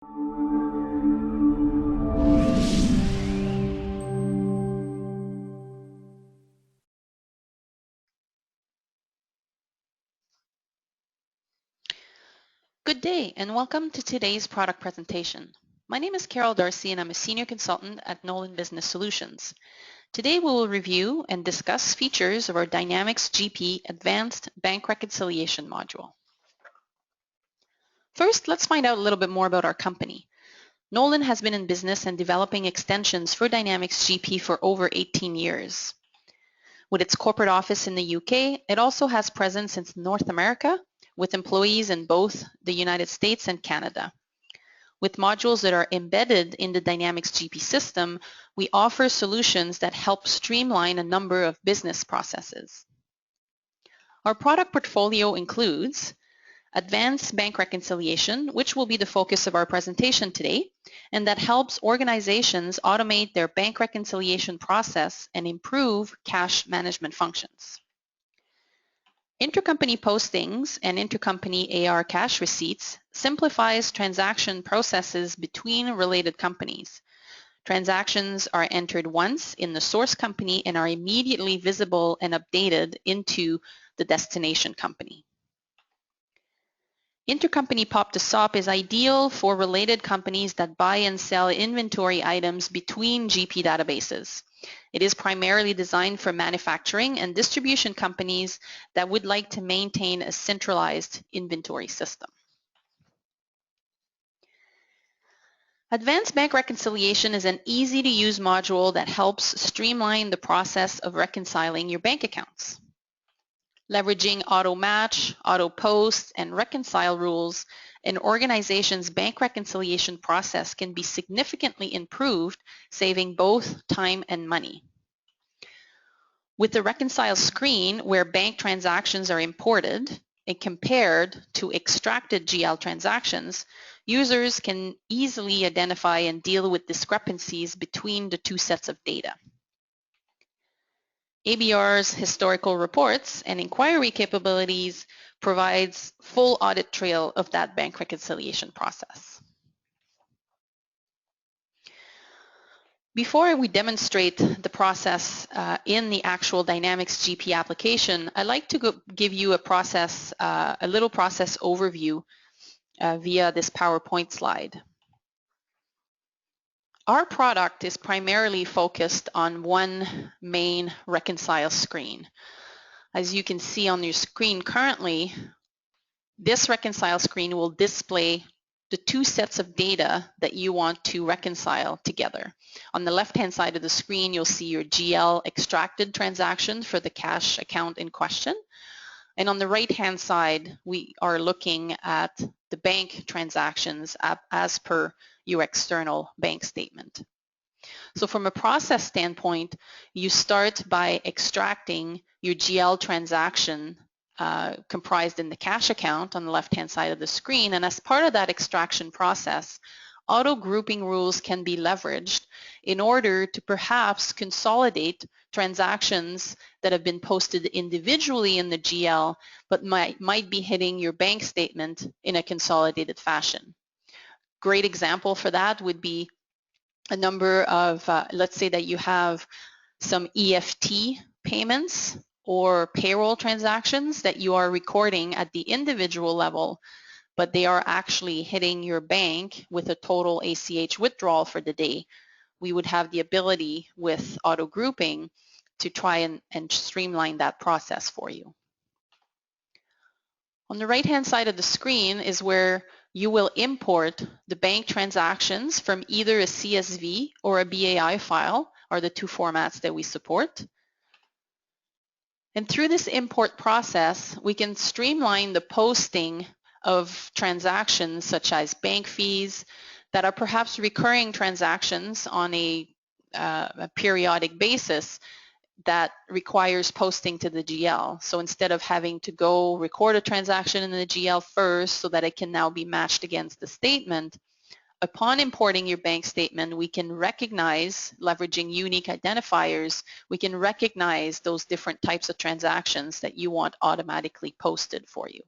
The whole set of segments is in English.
Good day and welcome to today's product presentation. My name is Carol Darcy and I'm a Senior Consultant at Nolan Business Solutions. Today we will review and discuss features of our Dynamics GP Advanced Bank Reconciliation module. First, let's find out a little bit more about our company. Nolan has been in business and developing extensions for Dynamics GP for over 18 years. With its corporate office in the UK, it also has presence in North America, with employees in both the United States and Canada. With modules that are embedded in the Dynamics GP system, we offer solutions that help streamline a number of business processes. Our product portfolio includes Advanced Bank Reconciliation, which will be the focus of our presentation today, and that helps organizations automate their bank reconciliation process and improve cash management functions. Intercompany postings and intercompany AR cash receipts simplifies transaction processes between related companies. Transactions are entered once in the source company and are immediately visible and updated into the destination company. Intercompany POP2SOP is ideal for related companies that buy and sell inventory items between GP databases. It is primarily designed for manufacturing and distribution companies that would like to maintain a centralized inventory system. Advanced Bank Reconciliation is an easy-to-use module that helps streamline the process of reconciling your bank accounts. Leveraging auto-match, auto-post, and reconcile rules, an organization's bank reconciliation process can be significantly improved, saving both time and money. With the Reconcile screen, where bank transactions are imported and compared to extracted GL transactions, users can easily identify and deal with discrepancies between the two sets of data. ABR's historical reports and inquiry capabilities provides full audit trail of that bank reconciliation process. Before we demonstrate the process in the actual Dynamics GP application, I'd like to give you a little process overview via this PowerPoint slide. Our product is primarily focused on one main Reconcile screen. As you can see on your screen currently, this Reconcile screen will display the two sets of data that you want to reconcile together. On the left-hand side of the screen, you'll see your GL extracted transaction for the cash account in question. And on the right-hand side, we are looking at the bank transactions as per your external bank statement. So from a process standpoint, you start by extracting your GL transaction comprised in the cash account on the left-hand side of the screen. And as part of that extraction process, auto grouping rules can be leveraged in order to perhaps consolidate transactions that have been posted individually in the GL but might be hitting your bank statement in a consolidated fashion. Great example for that would be a number of, let's say that you have some EFT payments or payroll transactions that you are recording at the individual level, but they are actually hitting your bank with a total ACH withdrawal for the day. We would have the ability with auto grouping to try and streamline that process for you. On the right-hand side of the screen is where you will import the bank transactions from either a CSV or a BAI file, are the two formats that we support. And through this import process, we can streamline the posting of transactions such as bank fees that are perhaps recurring transactions on a periodic basis that requires posting to the GL. So instead of having to go record a transaction in the GL first so that it can now be matched against the statement, upon importing your bank statement, we can recognize, leveraging unique identifiers, we can recognize those different types of transactions that you want automatically posted for you.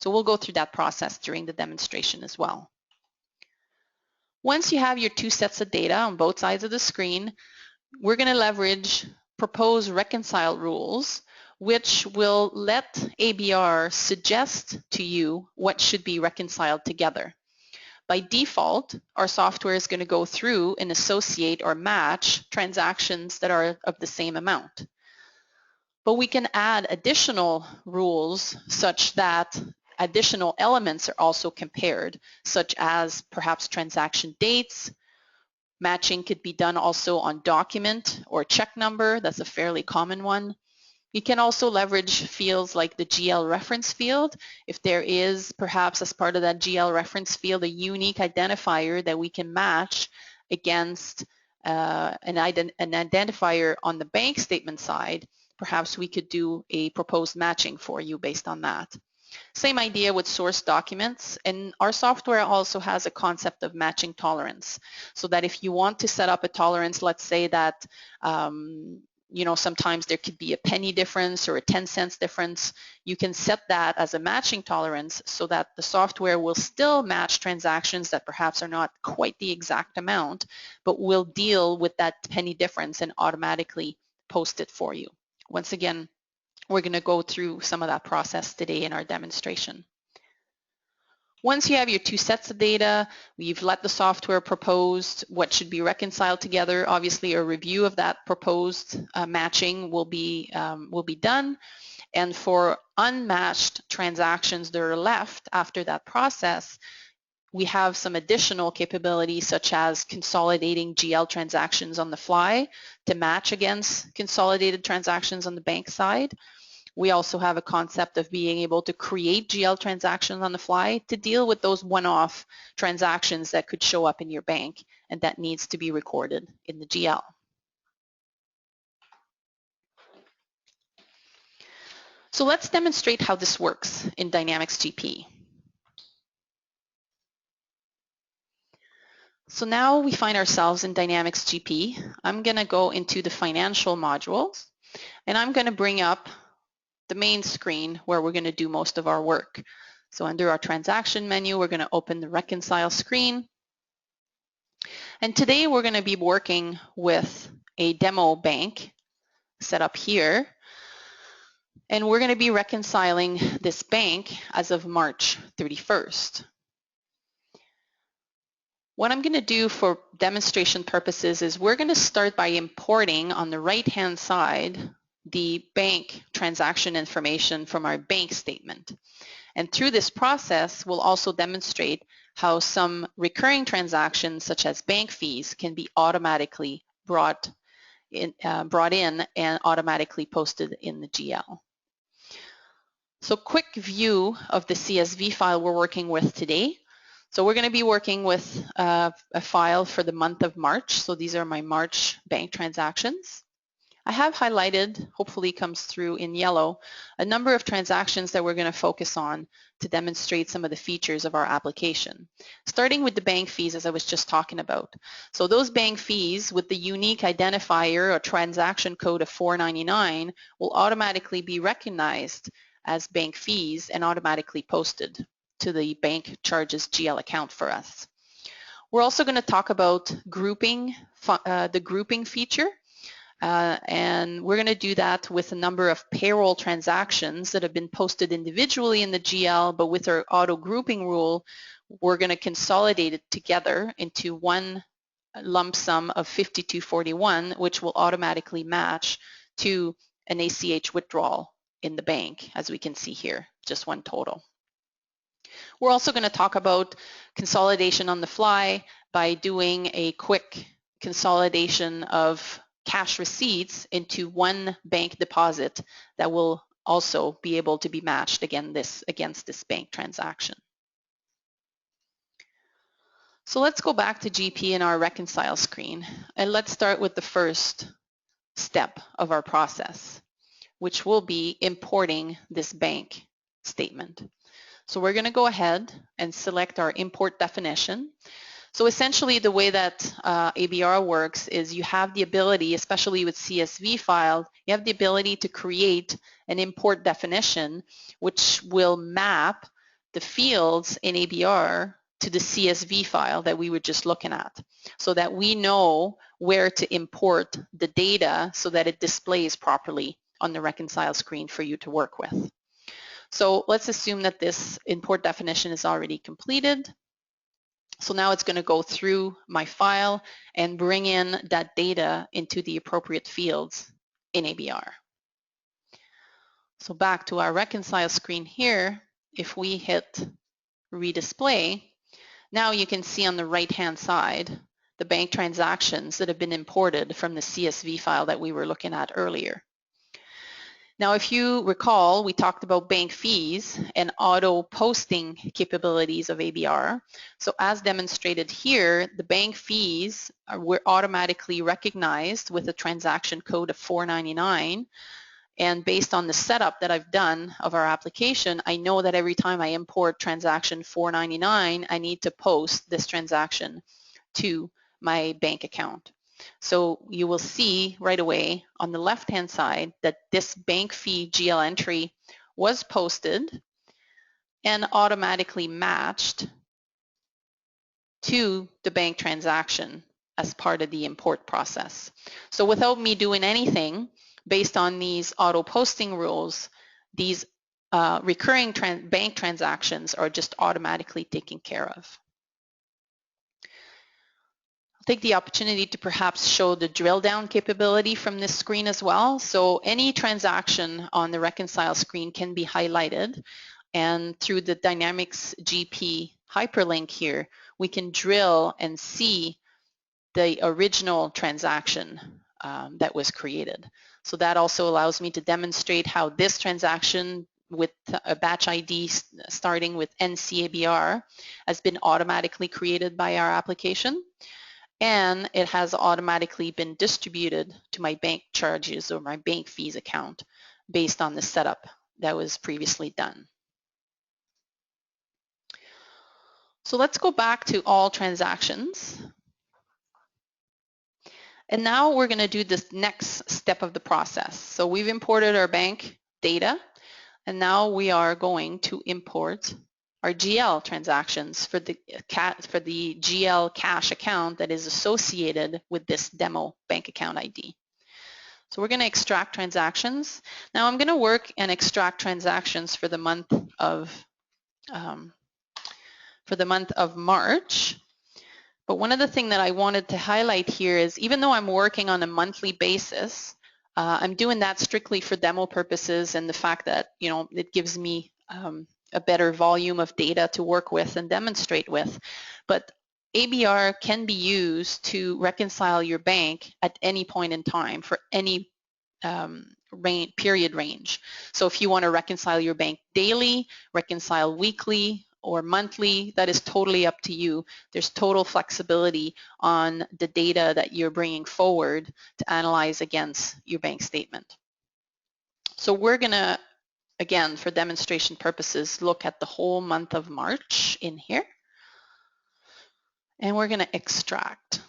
So we'll go through that process during the demonstration as well. Once you have your two sets of data on both sides of the screen, we're going to leverage propose reconcile rules, which will let ABR suggest to you what should be reconciled together. By default, our software is going to go through and associate or match transactions that are of the same amount. But we can add additional rules such that additional elements are also compared, such as perhaps transaction dates. Matching could be done also on document or check number. That's a fairly common one. You can also leverage fields like the GL reference field. If there is perhaps as part of that GL reference field a unique identifier that we can match against an identifier on the bank statement side, perhaps we could do a proposed matching for you based on that. Same idea with source documents, and our software also has a concept of matching tolerance, so that if you want to set up a tolerance, let's say that sometimes there could be a penny difference or a 10 cents difference, you can set that as a matching tolerance so that the software will still match transactions that perhaps are not quite the exact amount, but will deal with that penny difference and automatically post it for you. Once again, we're going to go through some of that process today in our demonstration. Once you have your two sets of data, we've let the software propose what should be reconciled together. Obviously, a review of that proposed matching will be done. And for unmatched transactions that are left after that process, we have some additional capabilities such as consolidating GL transactions on the fly to match against consolidated transactions on the bank side. We also have a concept of being able to create GL transactions on the fly to deal with those one-off transactions that could show up in your bank and that needs to be recorded in the GL. So let's demonstrate how this works in Dynamics GP. So now we find ourselves in Dynamics GP. I'm going to go into the financial modules and I'm going to bring up the main screen where we're going to do most of our work. So under our transaction menu, we're going to open the Reconcile screen. And today we're going to be working with a demo bank set up here. And we're going to be reconciling this bank as of March 31st. What I'm going to do for demonstration purposes is we're going to start by importing on the right-hand side the bank transaction information from our bank statement. And through this process, we'll also demonstrate how some recurring transactions such as bank fees can be automatically brought in and automatically posted in the GL. So quick view of the CSV file we're working with today. So we're going to be working with a file for the month of March. So these are my March bank transactions. I have highlighted, hopefully comes through in yellow, a number of transactions that we're going to focus on to demonstrate some of the features of our application. Starting with the bank fees, as I was just talking about. So those bank fees with the unique identifier or transaction code of 499 will automatically be recognized as bank fees and automatically posted to the bank charges GL account for us. We're also going to talk about grouping, the grouping feature. And we're going to do that with a number of payroll transactions that have been posted individually in the GL, but with our auto grouping rule, we're going to consolidate it together into one lump sum of 5241, which will automatically match to an ACH withdrawal in the bank, as we can see here, just one total. We're also going to talk about consolidation on the fly by doing a quick consolidation of cash receipts into one bank deposit that will also be able to be matched against this bank transaction. So let's go back to GP in our Reconcile screen, and let's start with the first step of our process, which will be importing this bank statement. So we're going to go ahead and select our import definition. So essentially the way that ABR works is you have the ability, especially with CSV file, you have the ability to create an import definition which will map the fields in ABR to the CSV file that we were just looking at, so that we know where to import the data so that it displays properly on the Reconcile screen for you to work with. So let's assume that this import definition is already completed. So now it's going to go through my file and bring in that data into the appropriate fields in ABR. So back to our Reconcile screen here, if we hit redisplay, now you can see on the right-hand side the bank transactions that have been imported from the CSV file that we were looking at earlier. Now, if you recall, we talked about bank fees and auto posting capabilities of ABR. So as demonstrated here, the bank fees were automatically recognized with a transaction code of 499. And based on the setup that I've done of our application, I know that every time I import transaction 499, I need to post this transaction to my bank account. So you will see right away on the left-hand side that this bank fee GL entry was posted and automatically matched to the bank transaction as part of the import process. So without me doing anything, based on these auto posting rules, these recurring bank transactions are just automatically taken care of. I'll take the opportunity to perhaps show the drill down capability from this screen as well. So any transaction on the Reconcile screen can be highlighted, and through the Dynamics GP hyperlink here, we can drill and see the original transaction that was created. So that also allows me to demonstrate how this transaction with a batch ID starting with NCABR has been automatically created by our application, and it has automatically been distributed to my bank charges or my bank fees account based on the setup that was previously done. So let's go back to all transactions. And now we're going to do this next step of the process. So we've imported our bank data, and now we are going to import our GL transactions for the GL cash account that is associated with this demo bank account ID. So we're going to extract transactions. Now I'm going to work and extract transactions for the month of March. But one of the things that I wanted to highlight here is, even though I'm working on a monthly basis, I'm doing that strictly for demo purposes and the fact that, you know, it gives me a better volume of data to work with and demonstrate with. But ABR can be used to reconcile your bank at any point in time for any period range. So if you want to reconcile your bank daily, reconcile weekly, or monthly, that is totally up to you. There's total flexibility on the data that you're bringing forward to analyze against your bank statement. So we're going to, again, for demonstration purposes, look at the whole month of March in here. And we're going to extract.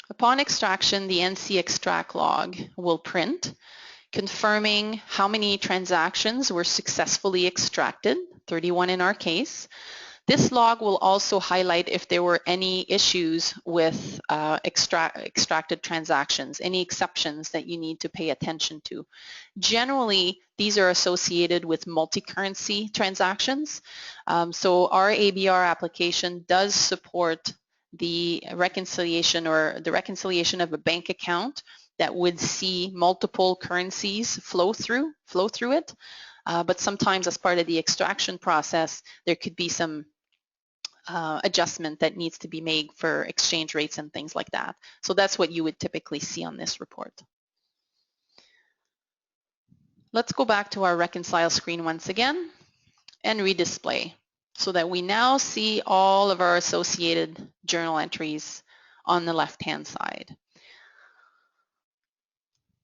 Upon extraction, the NC extract log will print, confirming how many transactions were successfully extracted, 31 in our case. This log will also highlight if there were any issues with extracted transactions, any exceptions that you need to pay attention to. Generally, these are associated with multi-currency transactions. So our ABR application does support the reconciliation or the reconciliation of a bank account that would see multiple currencies flow through it. But sometimes as part of the extraction process, there could be some adjustment that needs to be made for exchange rates and things like that. So that's what you would typically see on this report. Let's go back to our Reconcile screen once again and redisplay so that we now see all of our associated journal entries on the left-hand side.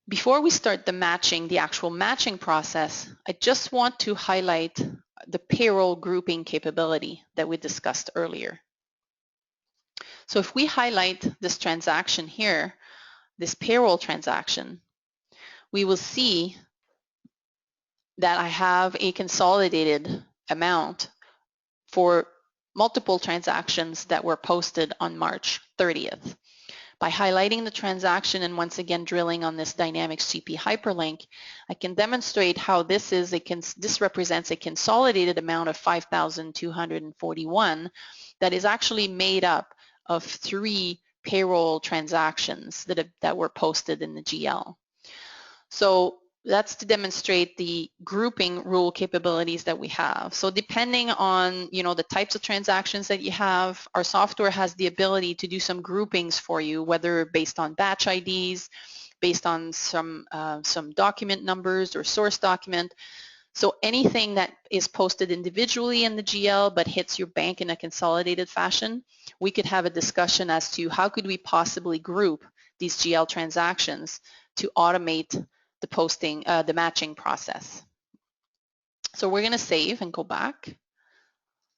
Before we start the matching, the actual matching process, I just want to highlight the payroll grouping capability that we discussed earlier. So if we highlight this transaction here, this payroll transaction, we will see that I have a consolidated amount for multiple transactions that were posted on March 30th. By highlighting the transaction and once again drilling on this dynamic CP hyperlink, I can demonstrate how this represents a consolidated amount of 5,241 that is actually made up of 3 payroll transactions that were posted in the GL. So that's to demonstrate the grouping rule capabilities that we have. So depending on the types of transactions that you have, our software has the ability to do some groupings for you, whether based on batch IDs, based on some document numbers or source document. So anything that is posted individually in the GL but hits your bank in a consolidated fashion, we could have a discussion as to how could we possibly group these GL transactions to automate the posting, the matching process. So we're going to save and go back.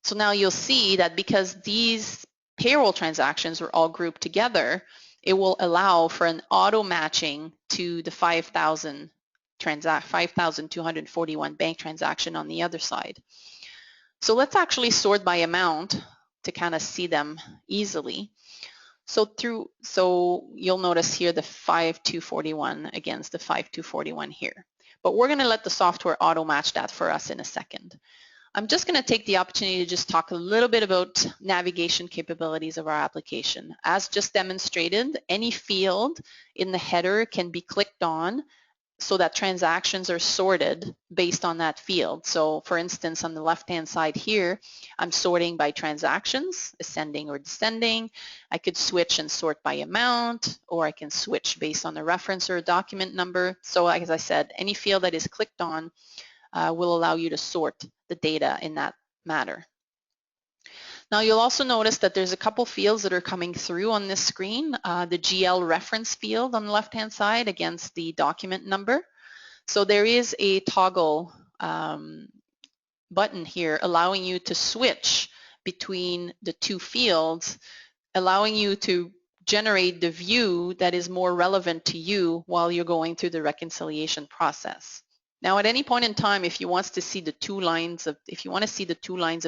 So now you'll see that because these payroll transactions were all grouped together, it will allow for an auto matching to the 5,241 bank transaction on the other side. So let's actually sort by amount to kind of see them easily. So you'll notice here the 5,241 against the 5,241 here. But we're going to let the software auto match that for us in a second. I'm just going to take the opportunity to just talk a little bit about navigation capabilities of our application. As just demonstrated, any field in the header can be clicked on so that transactions are sorted based on that field. So for instance, on the left-hand side here, I'm sorting by transactions, ascending or descending. I could switch and sort by amount, or I can switch based on the reference or document number. So as I said, any field that is clicked on will allow you to sort the data in that manner. Now you'll also notice that there's a couple fields that are coming through on this screen. The GL reference field on the left-hand side against the document number. So there is a toggle button here allowing you to switch between the two fields, allowing you to generate the view that is more relevant to you while you're going through the reconciliation process. Now, at any point in time, if you want to see the two lines of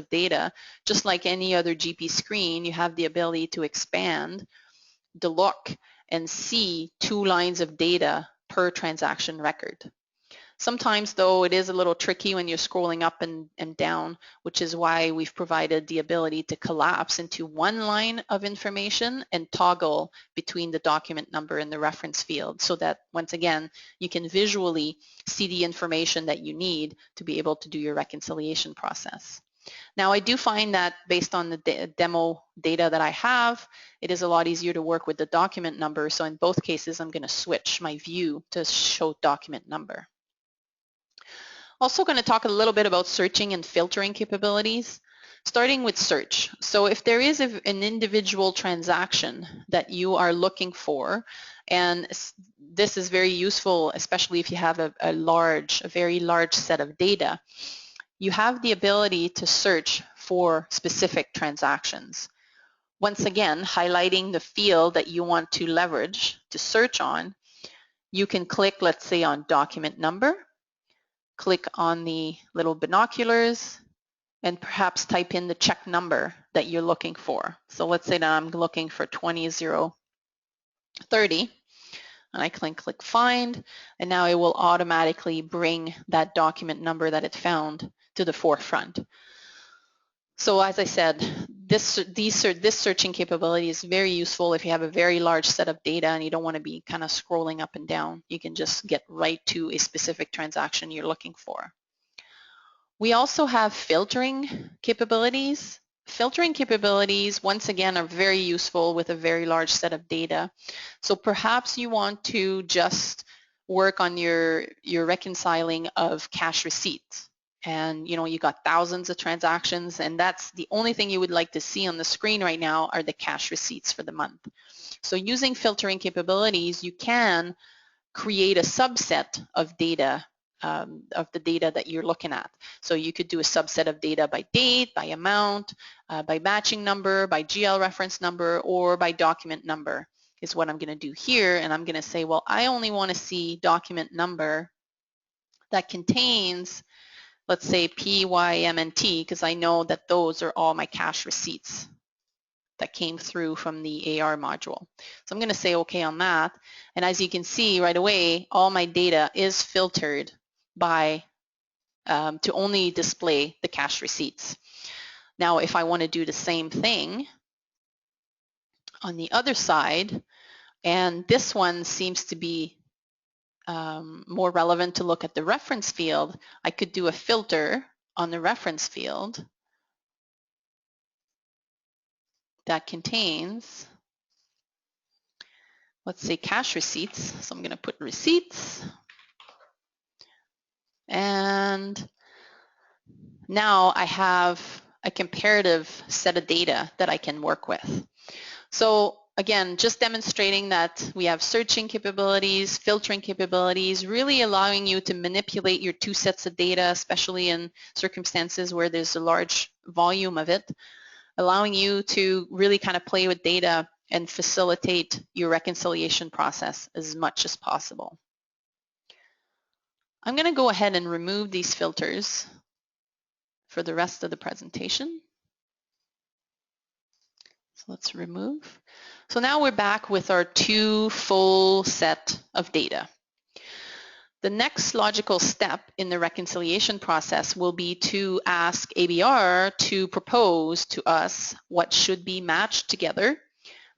data, just like any other GP screen, you have the ability to expand the look and see 2 lines of data per transaction record. Sometimes, though, it is a little tricky when you're scrolling up and down, which is why we've provided the ability to collapse into 1 line of information and toggle between the document number and the reference field so that, once again, you can visually see the information that you need to be able to do your reconciliation process. Now, I do find that based on the demo data that I have, it is a lot easier to work with the document number. So in both cases, I'm going to switch my view to show document number. Also going to talk a little bit about searching and filtering capabilities, starting with search. So if there is an individual transaction that you are looking for, and this is very useful, especially if you have a very large set of data, you have the ability to search for specific transactions. Once again, highlighting the field that you want to leverage to search on, you can click, let's say, on document number, click on the little binoculars, and perhaps type in the check number that you're looking for. So let's say that I'm looking for 20030, and I click find, and now it will automatically bring that document number that it found to the forefront. So as I said, this searching capability is very useful if you have a very large set of data and you don't want to be kind of scrolling up and down. You can just get right to a specific transaction you're looking for. We also have filtering capabilities. Filtering capabilities, once again, are very useful with a very large set of data. So perhaps you want to just work on your reconciling of cash receipts. And you got thousands of transactions, and that's the only thing you would like to see on the screen right now are the cash receipts for the month. So using filtering capabilities, you can create a subset of data, of the data that you're looking at. So you could do a subset of data by date, by amount, by matching number, by GL reference number, or by document number is what I'm going to do here. And I'm going to say, well, I only want to see document number that contains let's say PYMNT, because I know that those are all my cash receipts that came through from the AR module. So I'm going to say OK on that. And as you can see right away, all my data is filtered by to only display the cash receipts. Now, if I want to do the same thing on the other side, and this one seems to be more relevant to look at the reference field, I could do a filter on the reference field that contains, let's say, cash receipts. So I'm going to put receipts. And now I have a comparative set of data that I can work with. So again, just demonstrating that we have searching capabilities, filtering capabilities, really allowing you to manipulate your two sets of data, especially in circumstances where there's a large volume of it, allowing you to really kind of play with data and facilitate your reconciliation process as much as possible. I'm going to go ahead and remove these filters for the rest of the presentation. So let's remove. So now we're back with our two full set of data. The next logical step in the reconciliation process will be to ask ABR to propose to us what should be matched together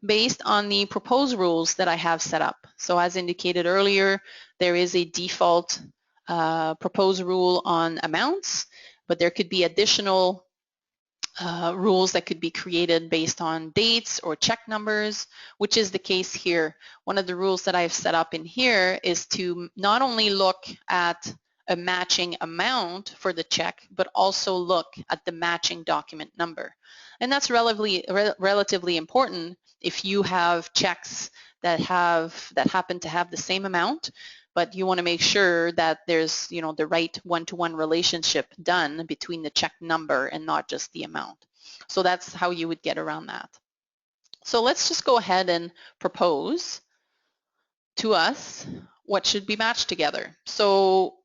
based on the proposed rules that I have set up. So as indicated earlier, there is a default proposed rule on amounts, but there could be additional rules that could be created based on dates or check numbers, which is the case here. One of the rules that I've set up in here is to not only look at a matching amount for the check, but also look at the matching document number. And that's relatively important if you have checks that happen to have the same amount, but you want to make sure that there's, the right one-to-one relationship done between the check number and not just the amount. So that's how you would get around that. So let's just go ahead and propose to us what should be matched together. So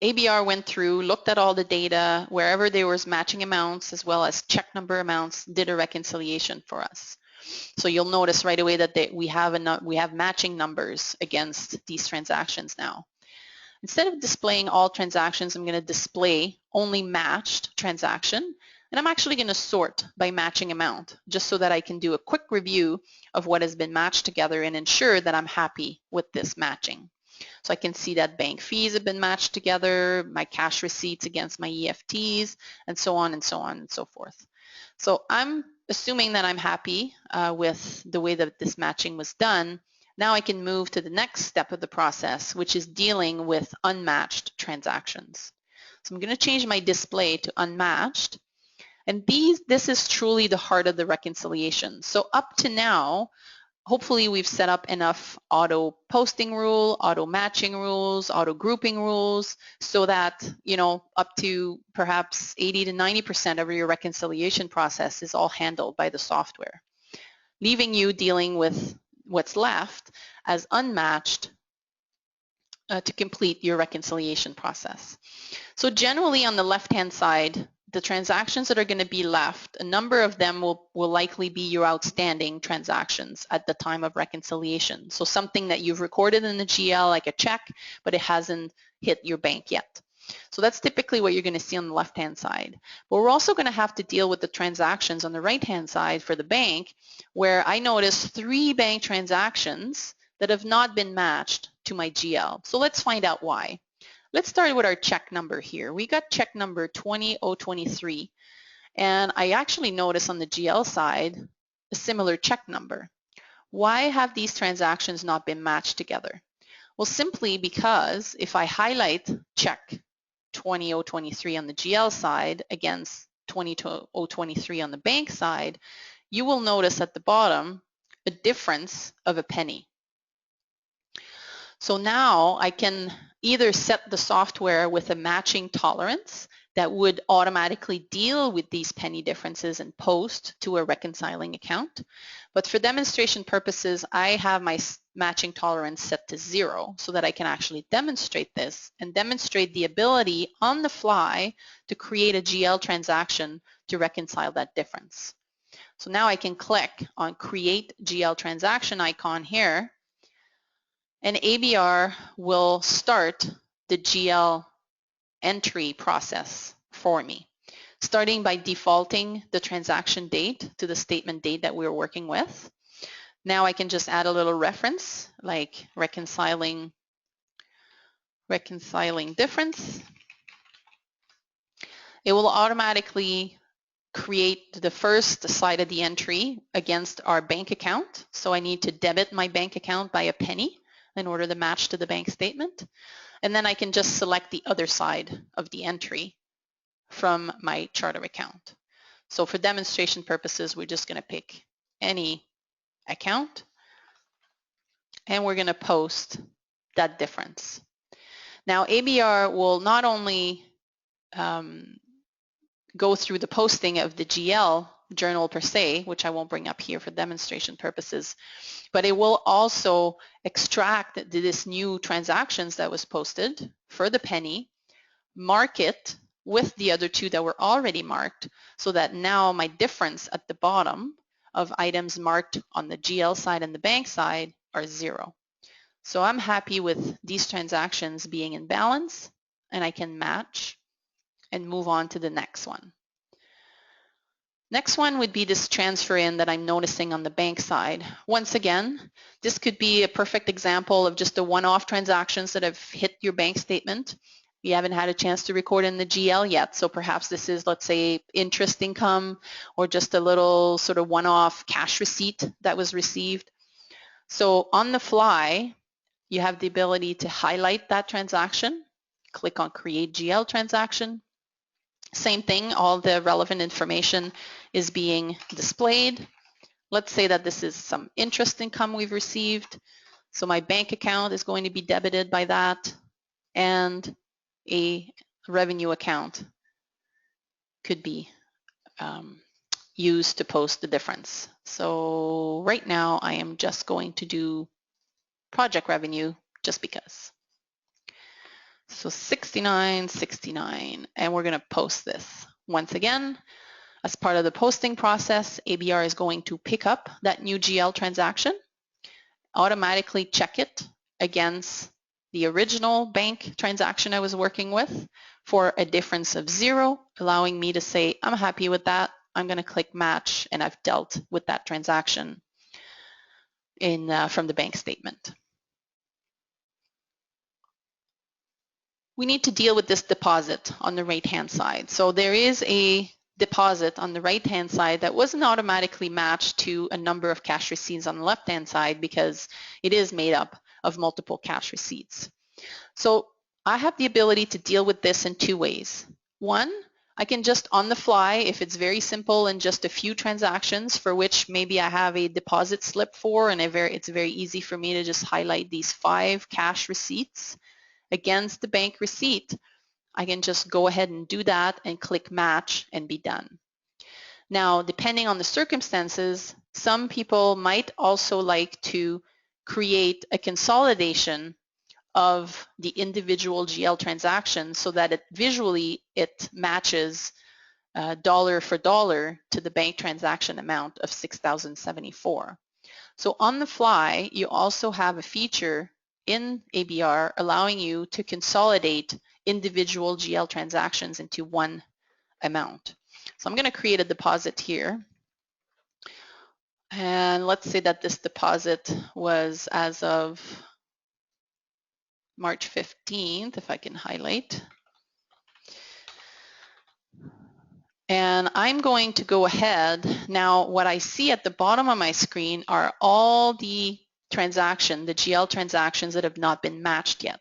ABR went through, looked at all the data, wherever there was matching amounts as well as check number amounts, did a reconciliation for us. So you'll notice right away that we have matching numbers against these transactions now. Instead of displaying all transactions, I'm going to display only matched transaction, and I'm actually going to sort by matching amount, just so that I can do a quick review of what has been matched together and ensure that I'm happy with this matching. So I can see that bank fees have been matched together, my cash receipts against my EFTs, and so on and so on and so forth. So I'm assuming that I'm happy with the way that this matching was done. Now I can move to the next step of the process, which is dealing with unmatched transactions. So I'm going to change my display to unmatched. And this is truly the heart of the reconciliation. So up to now, hopefully we've set up enough auto posting rule, auto matching rules, auto grouping rules, so that, up to perhaps 80 to 90% of your reconciliation process is all handled by the software, leaving you dealing with what's left as unmatched to complete your reconciliation process. So generally on the left-hand side, the transactions that are going to be left, a number of them will likely be your outstanding transactions at the time of reconciliation. So something that you've recorded in the GL like a check, but it hasn't hit your bank yet. So that's typically what you're going to see on the left-hand side. But we're also going to have to deal with the transactions on the right-hand side for the bank, where I notice 3 bank transactions that have not been matched to my GL. So let's find out why. Let's start with our check number here. We got check number 20023, and I actually notice on the GL side a similar check number. Why have these transactions not been matched together? Well, simply because if I highlight check 20023 on the GL side against 20023 on the bank side, you will notice at the bottom a difference of a penny. So now I can either set the software with a matching tolerance that would automatically deal with these penny differences and post to a reconciling account. But for demonstration purposes, I have my matching tolerance set to 0 so that I can actually demonstrate this and demonstrate the ability on the fly to create a GL transaction to reconcile that difference. So now I can click on Create GL Transaction icon here, and ABR will start the GL entry process for me, starting by defaulting the transaction date to the statement date that we're working with. Now I can just add a little reference like reconciling difference. It will automatically create the first side of the entry against our bank account. So I need to debit my bank account by a penny in order to match to the bank statement. And then I can just select the other side of the entry from my charter account. So for demonstration purposes, we're just going to pick any account and we're going to post that difference. Now ABR will not only go through the posting of the GL journal per se, which I won't bring up here for demonstration purposes, but it will also extract this new transactions that was posted for the penny, mark it with the other two that were already marked, so that now my difference at the bottom of items marked on the GL side and the bank side are 0. So I'm happy with these transactions being in balance, and I can match and move on to the next one. Next one would be this transfer in that I'm noticing on the bank side. Once again, this could be a perfect example of just a one-off transactions that have hit your bank statement. You haven't had a chance to record in the GL yet, so perhaps this is, let's say, interest income or just a little sort of one-off cash receipt that was received. So on the fly, you have the ability to highlight that transaction, click on Create GL Transaction. Same thing, all the relevant information is being displayed. Let's say that this is some interest income we've received. So my bank account is going to be debited by that, and a revenue account could be used to post the difference. So right now I am just going to do project revenue just because. So 69.69, and we're going to post this. Once again, as part of the posting process, ABR is going to pick up that new GL transaction, automatically check it against the original bank transaction I was working with for a difference of 0, allowing me to say, I'm happy with that. I'm going to click match, and I've dealt with that transaction from the bank statement. We need to deal with this deposit on the right-hand side. So there is a deposit on the right-hand side that wasn't automatically matched to a number of cash receipts on the left-hand side because it is made up of multiple cash receipts. So I have the ability to deal with this in 2 ways. One, I can just on the fly, if it's very simple and just a few transactions for which maybe I have a deposit slip for, and it's very easy for me to just highlight these 5 cash receipts against the bank receipt, I can just go ahead and do that and click match and be done. Now, depending on the circumstances, some people might also like to create a consolidation of the individual GL transactions so that it visually matches dollar for dollar to the bank transaction amount of $6,074. So on the fly, you also have a feature in ABR allowing you to consolidate individual GL transactions into one amount. So I'm going to create a deposit here. And let's say that this deposit was as of March 15th, if I can highlight. And I'm going to go ahead. Now, what I see at the bottom of my screen are all the GL transactions that have not been matched yet.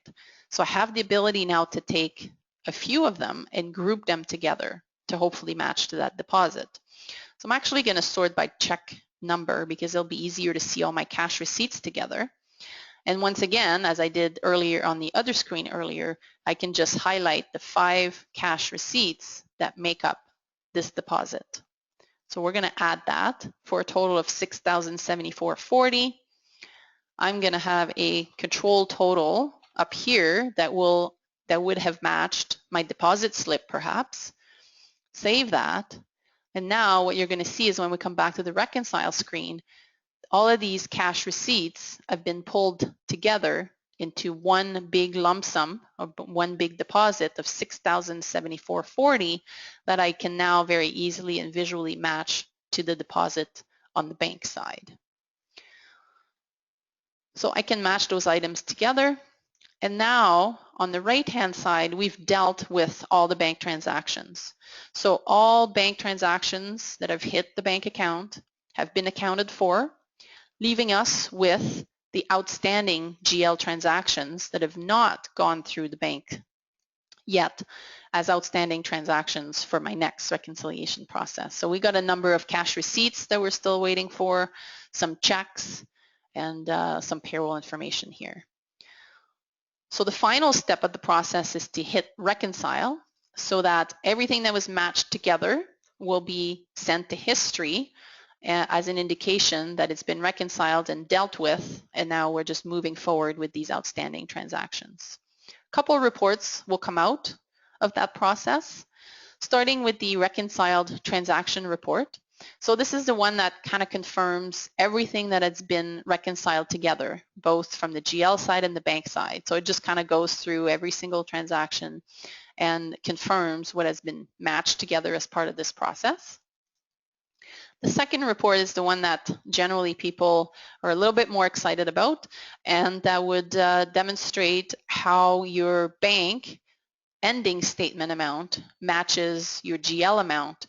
So I have the ability now to take a few of them and group them together to hopefully match to that deposit. So I'm actually going to sort by check number because it'll be easier to see all my cash receipts together. And once again, as I did earlier on the other screen earlier, I can just highlight the 5 cash receipts that make up this deposit. So we're going to add that for a total of $6,074.40. I'm going to have a control total up here that would have matched my deposit slip perhaps. Save that. And now what you're going to see is when we come back to the reconcile screen, all of these cash receipts have been pulled together into one big lump sum, or one big deposit of $6,074.40 that I can now very easily and visually match to the deposit on the bank side. So I can match those items together. And now on the right-hand side, we've dealt with all the bank transactions. So all bank transactions that have hit the bank account have been accounted for, leaving us with the outstanding GL transactions that have not gone through the bank yet as outstanding transactions for my next reconciliation process. So we got a number of cash receipts that we're still waiting for, some checks, and some payroll information here. So the final step of the process is to hit reconcile so that everything that was matched together will be sent to history as an indication that it's been reconciled and dealt with, and now we're just moving forward with these outstanding transactions. A couple of reports will come out of that process, starting with the reconciled transaction report. So this is the one that kind of confirms everything that has been reconciled together, both from the GL side and the bank side. So it just kind of goes through every single transaction and confirms what has been matched together as part of this process. The second report is the one that generally people are a little bit more excited about, and that would demonstrate how your bank ending statement amount matches your GL amount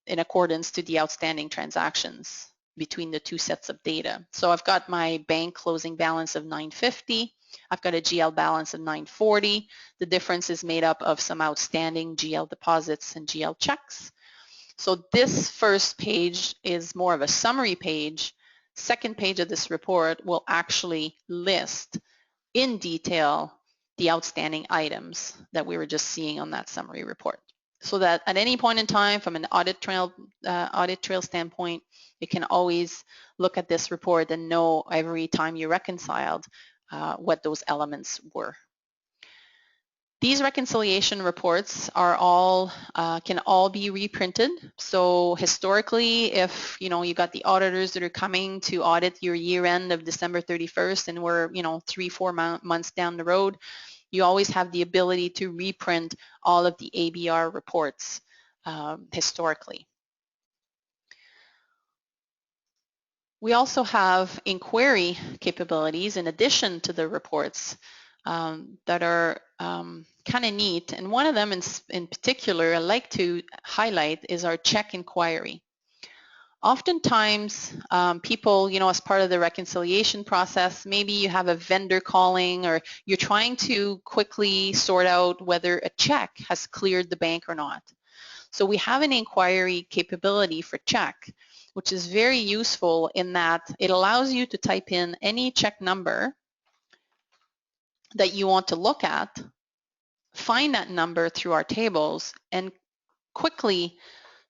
in accordance to the outstanding transactions between the two sets of data. So I've got my bank closing balance of $950. I've got a GL balance of $940. The difference is made up of some outstanding GL deposits and GL checks. So this first page is more of a summary page. Second page of this report will actually list in detail the outstanding items that we were just seeing on that summary report. So that at any point in time, from an audit trail standpoint, you can always look at this report and know every time you reconciled what those elements were. These reconciliation reports are all can all be reprinted. So historically, if you got the auditors that are coming to audit your year end of December 31st, and we're 3-4 months down the road, you always have the ability to reprint all of the ABR reports historically. We also have inquiry capabilities in addition to the reports that are kind of neat. And one of them in particular I like to highlight is our check inquiry. Oftentimes people, as part of the reconciliation process, maybe you have a vendor calling or you're trying to quickly sort out whether a check has cleared the bank or not. So we have an inquiry capability for check, which is very useful in that it allows you to type in any check number that you want to look at, find that number through our tables, and quickly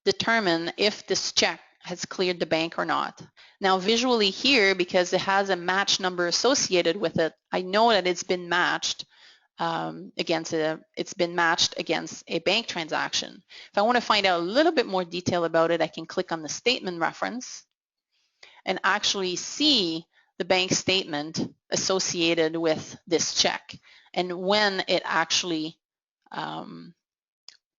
determine if this check has cleared the bank or not. Now visually here, because it has a match number associated with it, I know that it's been matched against a bank transaction. If I want to find out a little bit more detail about it, I can click on the statement reference and actually see the bank statement associated with this check and when it actually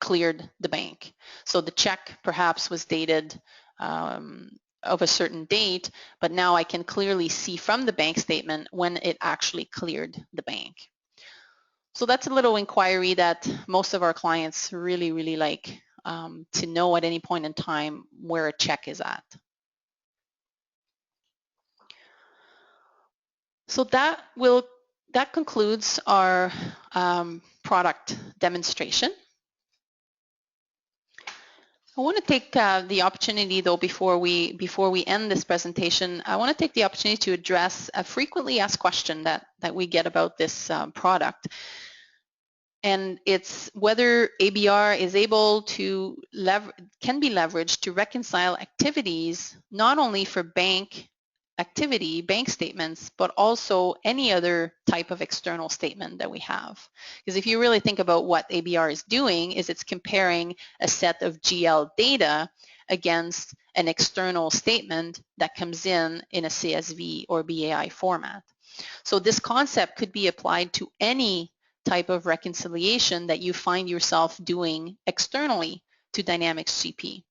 cleared the bank. So the check perhaps was dated of a certain date, but now I can clearly see from the bank statement when it actually cleared the bank. So that's a little inquiry that most of our clients really, really like to know at any point in time where a check is at. So that concludes our product demonstration. I want to take the opportunity, though, before we end this presentation, I want to take the opportunity to address a frequently asked question that we get about this product. And it's whether ABR is able to can be leveraged to reconcile activities not only for bank activity, bank statements, but also any other type of external statement that we have. Because if you really think about what ABR is doing, is it's comparing a set of GL data against an external statement that comes in a CSV or BAI format. So this concept could be applied to any type of reconciliation that you find yourself doing externally to Dynamics GP.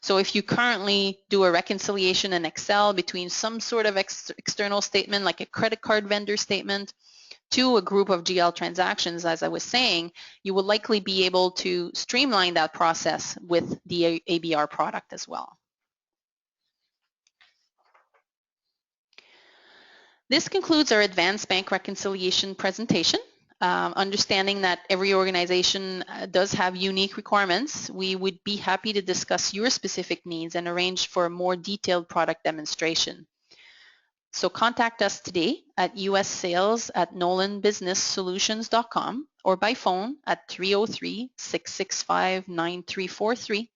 So if you currently do a reconciliation in Excel between some sort of external statement like a credit card vendor statement to a group of GL transactions, as I was saying, you will likely be able to streamline that process with the ABR product as well. This concludes our advanced bank reconciliation presentation. Understanding that every organization does have unique requirements, we would be happy to discuss your specific needs and arrange for a more detailed product demonstration. So contact us today at ussales@nolanbusinesssolutions.com or by phone at 303-665-9343,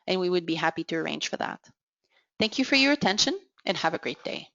and we would be happy to arrange for that. Thank you for your attention and have a great day.